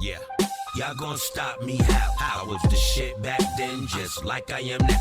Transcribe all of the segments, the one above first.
Yeah, y'all gonna stop me how? I was the shit back then, just like I am now.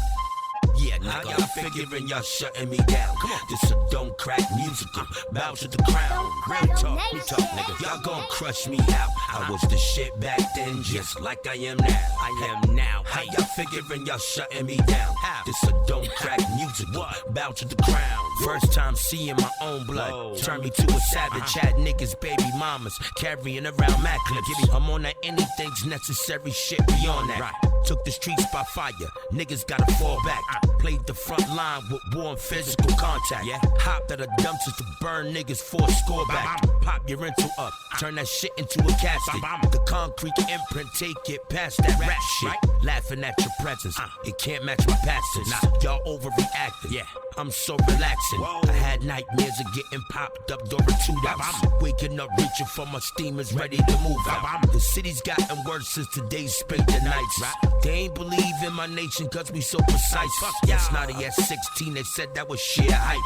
Yeah, now y'all figuring y'all shutting me down. Come on, this a don't crack musical, bow to the crown. Real talk, nigga. Y'all gon' crush me out. I was the shit back then, just like I am now. I am now. How y'all figuring y'all shutting me down? This a don't crack musical, bow to the crown. First time seeing my own blood, turn me to a savage. Had niggas, baby mamas, carrying around Mac clips. I'm on that anything's necessary shit beyond that. Took the streets by fire, niggas gotta fall back. Played the front line with war and physical contact. Hopped at a dumpster to burn niggas for a score back. Pop your rental up, turn that shit into a casket. The concrete imprint, take it past that rap shit. Laughing at your presence, it can't match my passage. Y'all overreacting, I'm so relaxing. I had nightmares of getting popped up during 2 hours. Waking up reaching for my steamers ready to move out. The city's gotten worse since today's spent the nights. They ain't believe in my nation cause we so precise. Yes, naughty at 16 they said that was sheer hype.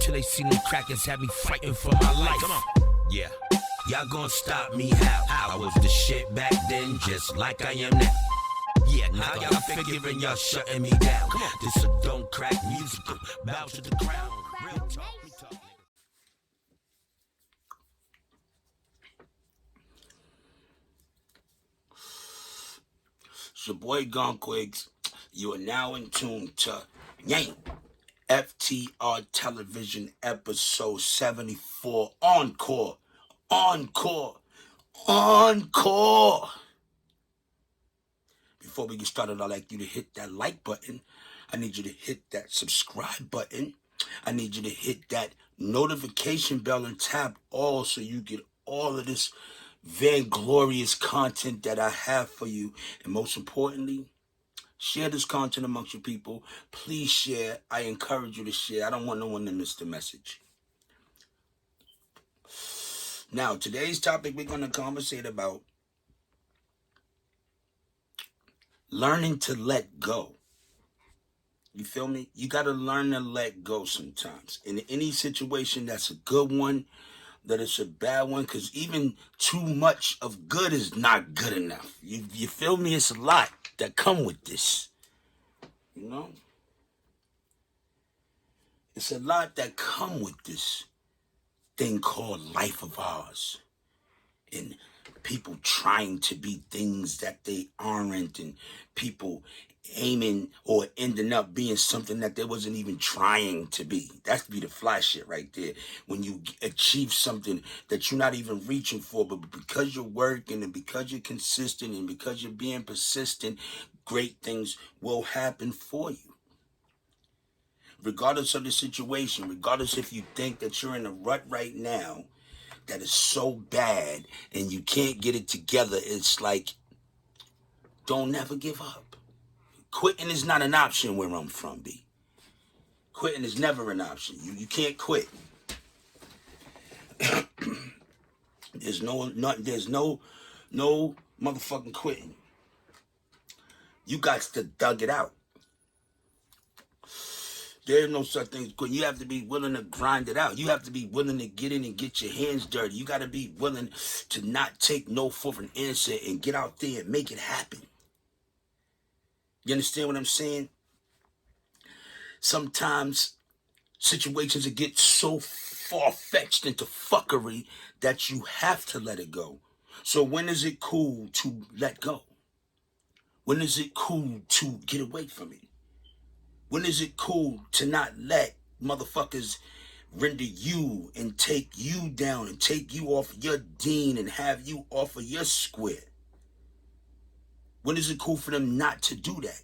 Till they seen the crackers had me fighting for my life. Come on. Yeah, y'all gonna stop me how? I was the shit back then, just like I am now. Yeah, now y'all figuring y'all shutting me down. Come on, this a don't crack musical, bow to the ground. Real talk, nigga. It's your boy Quigs. You are now in tune to FTR Television episode 74. Encore. Before we get started, I'd like you to hit that like button. I need you to hit that subscribe button. I need you to hit that notification bell and tap all so you get all of this vainglorious content that I have for you. And most importantly, share this content amongst your people. Please share. I encourage you to share. I don't want no one to miss the message. Now, today's topic, we're going to conversate about learning to let go. You feel me? You got to learn to let go sometimes. In any situation, that's a good one, that it's a bad one, because even too much of good is not good enough. You feel me? It's a lot that come with this. You know? It's a lot that come with this thing called life of ours. And people trying to be things that they aren't, and people aiming or ending up being something that they wasn't even trying to be. That's be the fly shit right there. When you achieve something that you're not even reaching for, but because you're working and because you're consistent and because you're being persistent, great things will happen for you. Regardless of the situation, regardless if you think that you're in a rut right now that is so bad and you can't get it together, it's like, don't never give up. Quitting is not an option where I'm from, B. Quitting is never an option. You can't quit. There's no motherfucking quitting. You got to dug it out. There's no such thing as quitting. You have to be willing to grind it out. You have to be willing to get in and get your hands dirty. You got to be willing to not take no for an answer and get out there and make it happen. You understand what I'm saying? Sometimes situations get so far-fetched into fuckery that you have to let it go. So when is it cool to let go? When is it cool to get away from it? When is it cool to not let motherfuckers render you and take you down and take you off your dean and have you off of your square? When is it cool for them not to do that?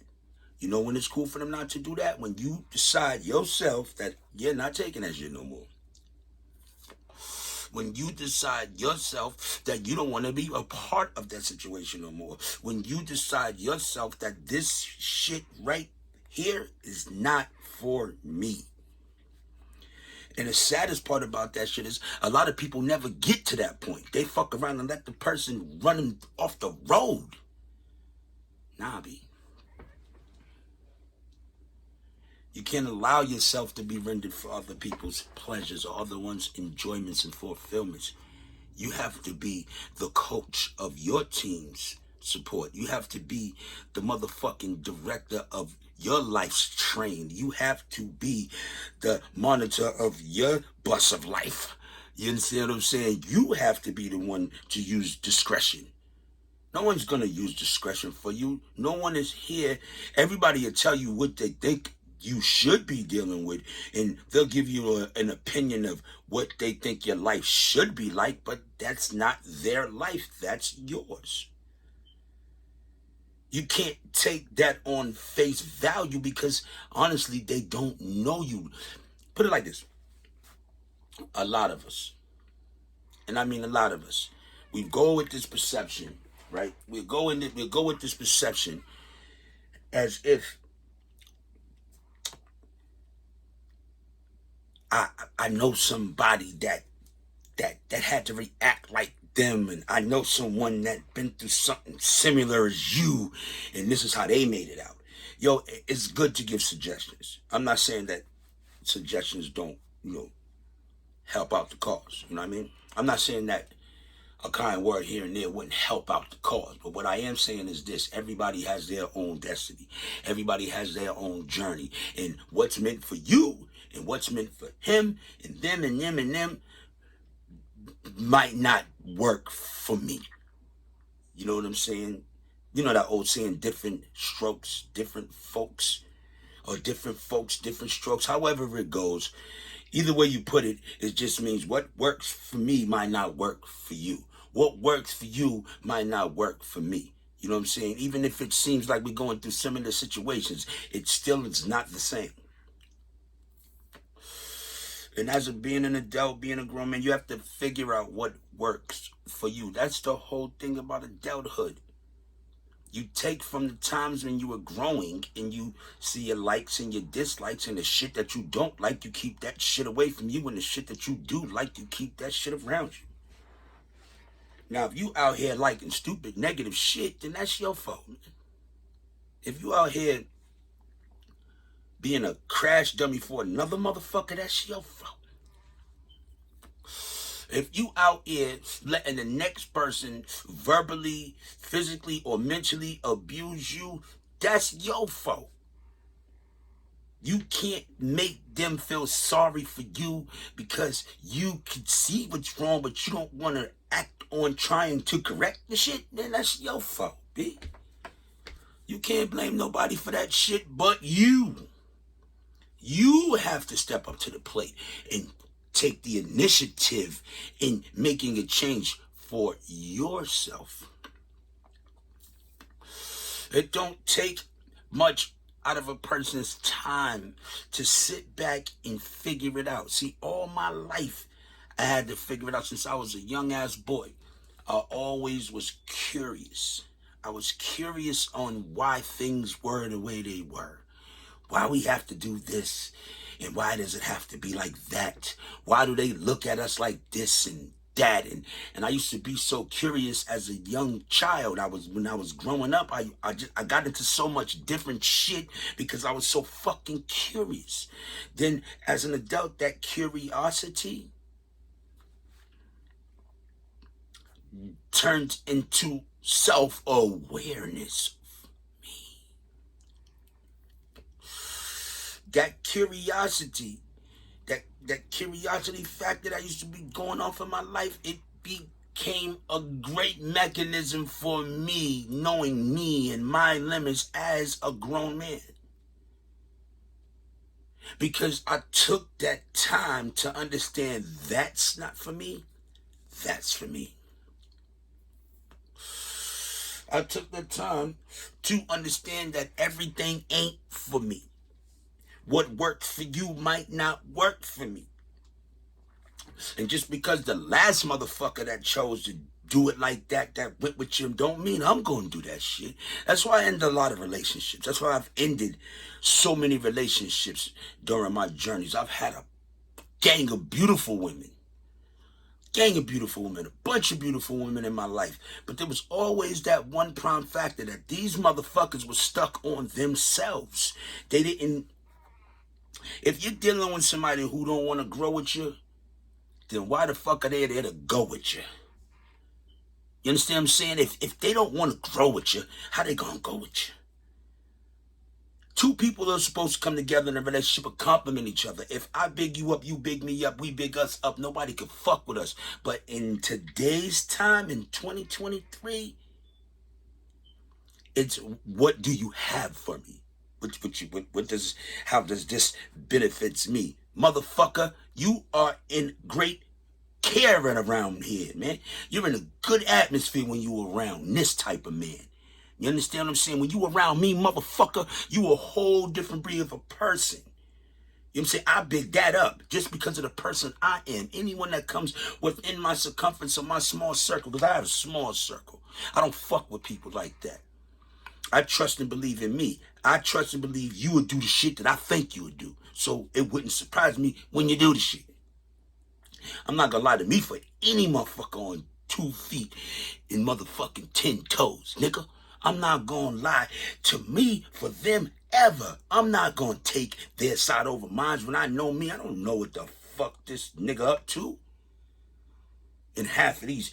You know when it's cool for them not to do that? When you decide yourself that you're not taking that shit no more. When you decide yourself that you don't want to be a part of that situation no more. When you decide yourself that this shit right here is not for me. And the saddest part about that shit is a lot of people never get to that point. They fuck around and let the person run them off the road. Nah, B. You can't allow yourself to be rendered for other people's pleasures or other ones' enjoyments and fulfillments. You have to be the coach of your team's support. You have to be the motherfucking director of your life's train. You have to be the monitor of your bus of life. You understand what I'm saying? You have to be the one to use discretion. No one's going to use discretion for you. No one is here. Everybody will tell you what they think you should be dealing with, and they'll give you an opinion of what they think your life should be like, but that's not their life. That's yours. You can't take that on face value because, honestly, they don't know you. Put it like this. A lot of us, and I mean a lot of us, we go with this perception, right? We'll go with this perception as if I know somebody that had to react like them, and I know someone that been through something similar as you, and this is how they made it out. Yo, it's good to give suggestions. I'm not saying that suggestions don't, help out the cause. You know what I mean? I'm not saying that a kind word here and there wouldn't help out the cause. But what I am saying is this: everybody has their own destiny. Everybody has their own journey. And what's meant for you and what's meant for him and them and them and them might not work for me. You know what I'm saying? You know that old saying, different strokes, different folks, or different folks, different strokes, however it goes. Either way you put it, it just means what works for me might not work for you. What works for you might not work for me. You know what I'm saying? Even if it seems like we're going through similar situations, it still is not the same. And as of being an adult, being a grown man, you have to figure out what works for you. That's the whole thing about adulthood. You take from the times when you were growing and you see your likes and your dislikes, and the shit that you don't like, you keep that shit away from you, and the shit that you do like, you keep that shit around you. Now, if you out here liking stupid, negative shit, then that's your fault. If you out here being a crash dummy for another motherfucker, that's your fault. If you out here letting the next person verbally, physically, or mentally abuse you, that's your fault. You can't make them feel sorry for you because you can see what's wrong, but you don't want to act on trying to correct the shit. Then that's your fault, B. You can't blame nobody for that shit but you. You have to step up to the plate and take the initiative in making a change for yourself. It don't take much out of a person's time to sit back and figure it out. See, all my life, I had to figure it out since I was a young ass boy. I always was curious. I was curious on why things were the way they were. Why we have to do this, and why does it have to be like that? Why do they look at us like this and that? And I used to be so curious as a young child. When I was growing up, I got into so much different shit because I was so fucking curious. Then as an adult, that curiosity turned into self-awareness. That curiosity, that curiosity factor that used to be going on for my life, it became a great mechanism for me, knowing me and my limits as a grown man. Because I took that time to understand that's not for me, that's for me. I took the time to understand that everything ain't for me. What works for you might not work for me. And just because the last motherfucker that chose to do it like that went with you, don't mean I'm going to do that shit. That's why I ended a lot of relationships. That's why I've ended so many relationships during my journeys. I've had a gang of beautiful women. A bunch of beautiful women in my life. But there was always that one prime factor that these motherfuckers were stuck on themselves. They didn't. If you're dealing with somebody who don't want to grow with you, then why the fuck are they there to go with you? You understand what I'm saying? If they don't want to grow with you, how they gonna go with you? Two people are supposed to come together in a relationship and complement each other. If I big you up, you big me up, we big us up, nobody can fuck with us. But in today's time, in 2023, it's what do you have for me? How does this benefits me? Motherfucker, you are in great care around here, man. You're in a good atmosphere when you around this type of man. You understand what I'm saying? When you around me, motherfucker, you a whole different breed of a person. You know what I'm saying? I big that up just because of the person I am. Anyone that comes within my circumference of my small circle, because I have a small circle. I don't fuck with people like that. I trust and believe in me. I trust and believe you would do the shit that I think you would do. So it wouldn't surprise me when you do the shit. I'm not gonna lie to me for any motherfucker on 2 feet and motherfucking 10 toes, nigga. I'm not gonna lie to me for them ever. I'm not gonna take their side over mine. When I know me, I don't know what the fuck this nigga up to. And half of these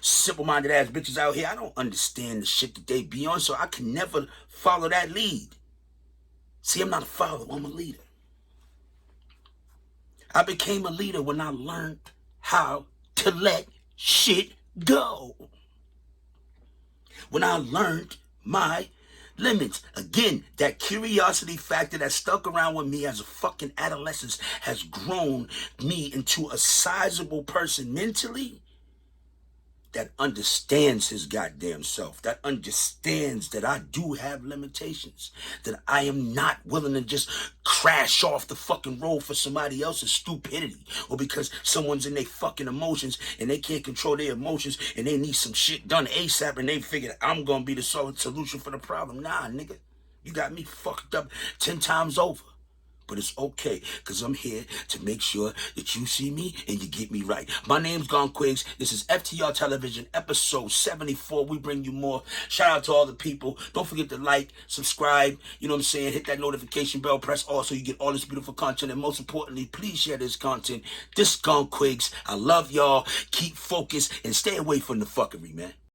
simple-minded ass bitches out here, I don't understand the shit that they be on, so I can never follow that lead. See, I'm not a follower, I'm a leader. I became a leader when I learned how to let shit go. When I learned my limits. Again, that curiosity factor that stuck around with me as a fucking adolescence has grown me into a sizable person mentally that understands his goddamn self, that understands that I do have limitations, that I am not willing to just crash off the fucking road for somebody else's stupidity, or because someone's in their fucking emotions and they can't control their emotions and they need some shit done ASAP and they figure I'm gonna be the solid solution for the problem. Nah, nigga, you got me fucked up 10 times over. But it's okay, because I'm here to make sure that you see me and you get me right. My name's Quigs. This is FTR Television, episode 74. We bring you more. Shout out to all the people. Don't forget to like, subscribe, you know what I'm saying? Hit that notification bell, press all so you get all this beautiful content. And most importantly, please share this content. This is Quigs. I love y'all. Keep focused and stay away from the fuckery, man.